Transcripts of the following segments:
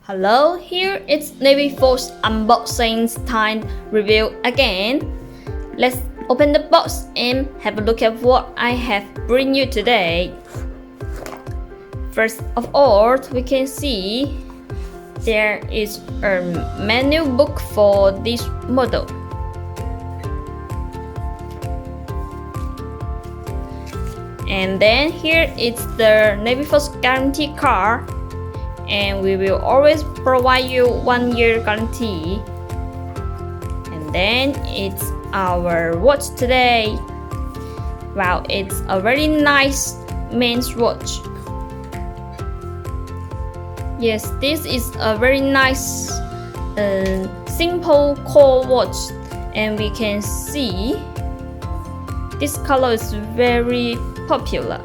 Hello, here it's NAVIFORCE unboxing time review again. Let's open the box and have a look at what I have bring you today. First of all, we can see there is a menu book for this model. And then here is the NAVIFORCE guarantee card. And we will always provide you 1 year guarantee. And then it's our watch today. Wow, it's a very nice men's watch. Yes, this is a very nice simple core watch, and we can see this color is very popular.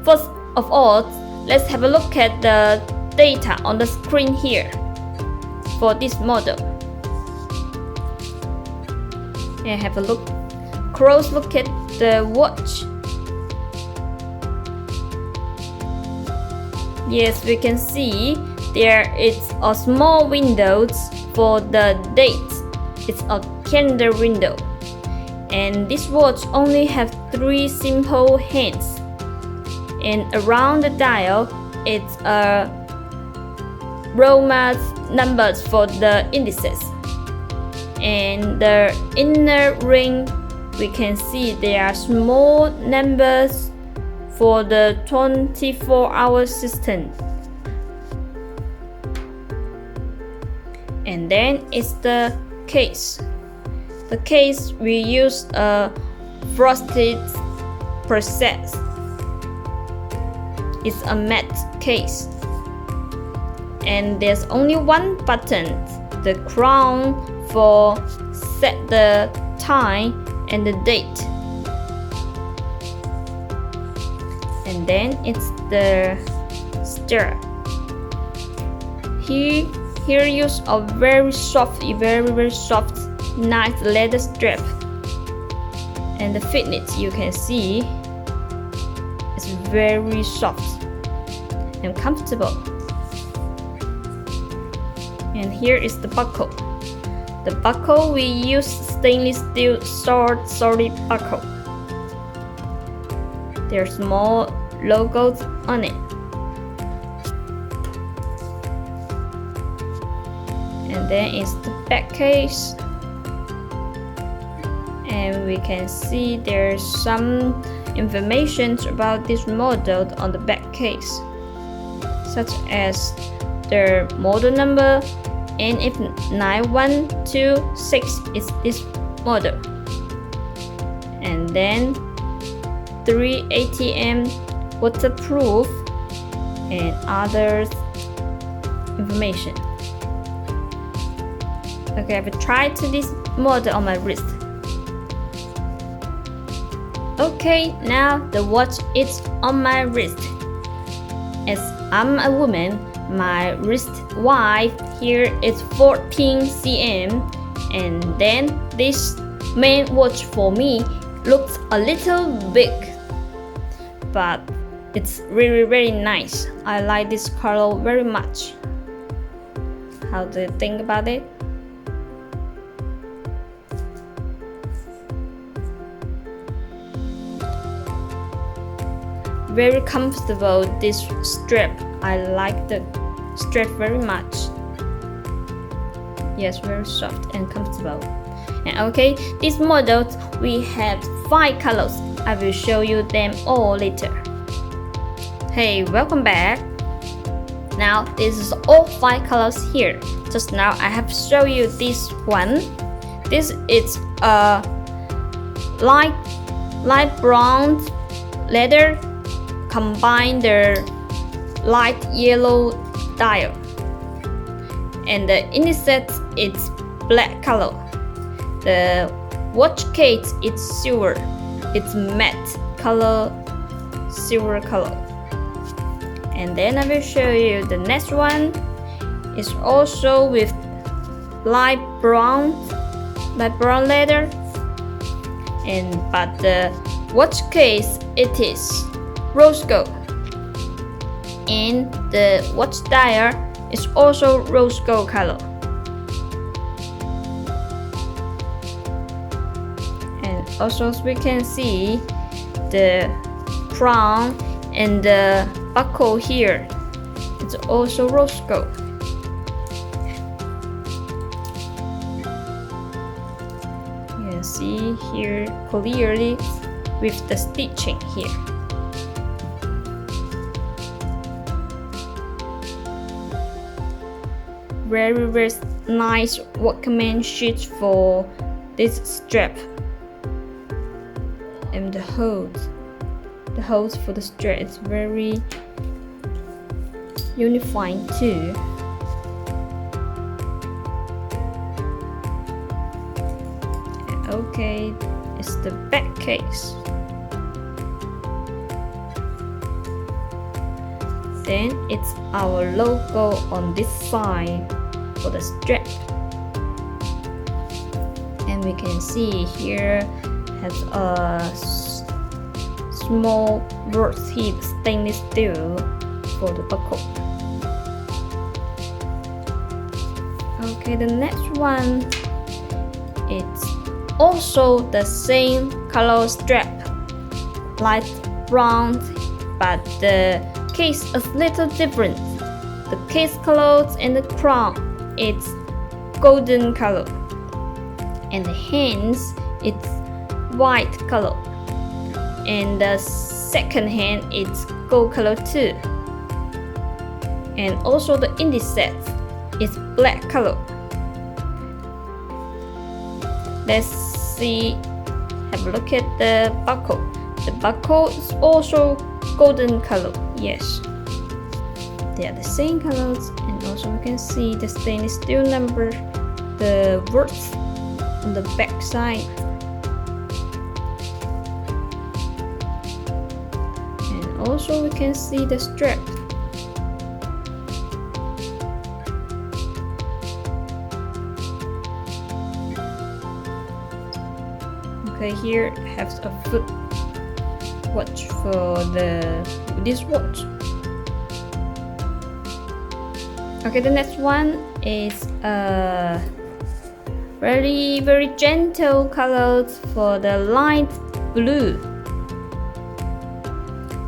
First of all, let's have a look at the data on the screen here for this model. And have a close look at the watch. Yes, we can see there is a small window for the date. It's a calendar window. And this watch only have 3 simple hands. And around the dial, it's a Roman numbers for the indices. And the inner ring, we can see there are small numbers for the 24-hour system. And then it's the case. The case we use a frosted process. It's a matte case. And there's only one button, the crown, for set the time and the date. And then it's the strap. Here use a very soft, very soft, nice leather strap. And the fitness you can see is very soft and comfortable. And here is the buckle. The buckle we use stainless steel solid buckle. There are small logos on it. And then it's the back case. And we can see there's some information about this model on the back case, such as the model number. NF9126 is this model. And then 3 ATM waterproof and other information. Okay, I will try to this model on my wrist. Okay, now the watch is on my wrist. As I'm a woman, my wrist width here is 14 cm, and then this main watch for me looks a little big, but it's really very nice. I like this color very much. How do you think about it? Very comfortable, this strap. I like the strap very much. Yes, very soft and comfortable. And okay, this model we have 5 colors. I will show you them all later. Hey, welcome back. Now this is all 5 colors here. Just now I have shown you this one. This is a light brown leather combine the light yellow dial, and the insert is black color. The watch case is silver. It's matte color, silver color. And then I will show you the next one. It's also with light brown leather, but the watch case it is rose gold, and the watch dial is also rose gold color. And also as we can see, the crown and the buckle here, it's also rose gold. You can see here clearly with the stitching here. Very nice workmanship for this strap. And the holes for the strap is very unifying too. Okay, it's the back case. Then it's our logo on this side for the strap. And we can see here has a small worth heat stainless steel for the buckle. Okay, the next one, it's also the same color strap, light brown, but the case is a little different. The case colors and the crown, it's golden color, and the hands, it's white color, and the second hand, it's gold color too. And also the indices is black color. Let's see, have a look at the buckle. The buckle is also golden color. Yes, they are the same colors, and also we can see the stainless steel number, the words on the back side, and also we can see the strap. Okay, here has a foot watch for this watch. Okay, the next one is very gentle colors for the light blue.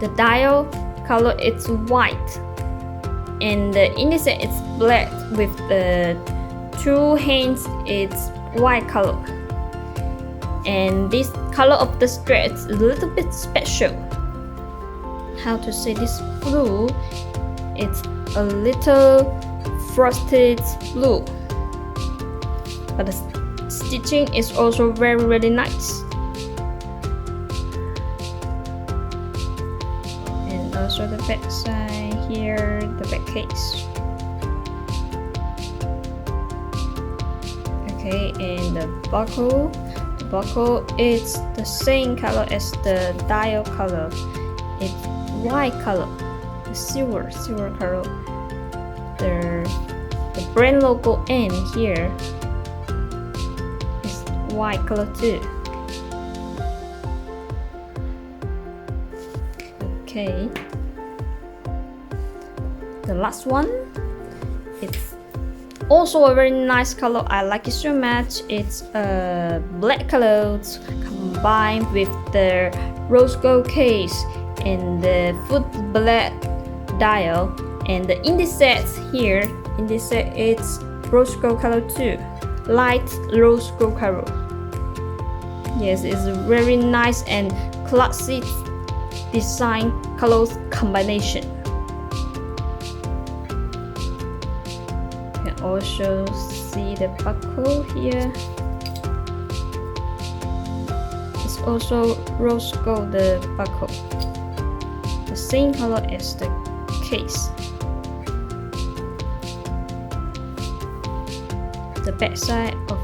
The dial color is white, and the index is black with the two hands it's white color. And this color of the strap is a little bit special. How to say this blue? It's a little frosted blue, but the stitching is also very nice. And also the back side here, the back case. Okay, and the buckle. Buckle is the same color as the dial color. It's white color, the silver color. The brand logo N here is white color too. Okay, the last one, it's also a very nice color. I like it so much. It's black colors combined with the rose gold case and the foot black dial, and the indices here. Indices it's rose gold color too, light rose gold color. Yes, it's a very nice and classic design colors combination. Also see the buckle here. It's also rose gold, the buckle, the same color as the case. The back side of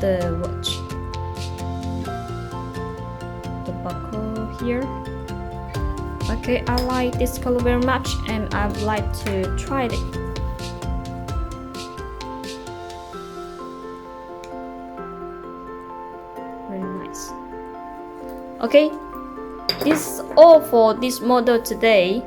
the watch, the buckle here. Okay, I like this color very much, and I'd like to try it. Okay, this is all for this model today.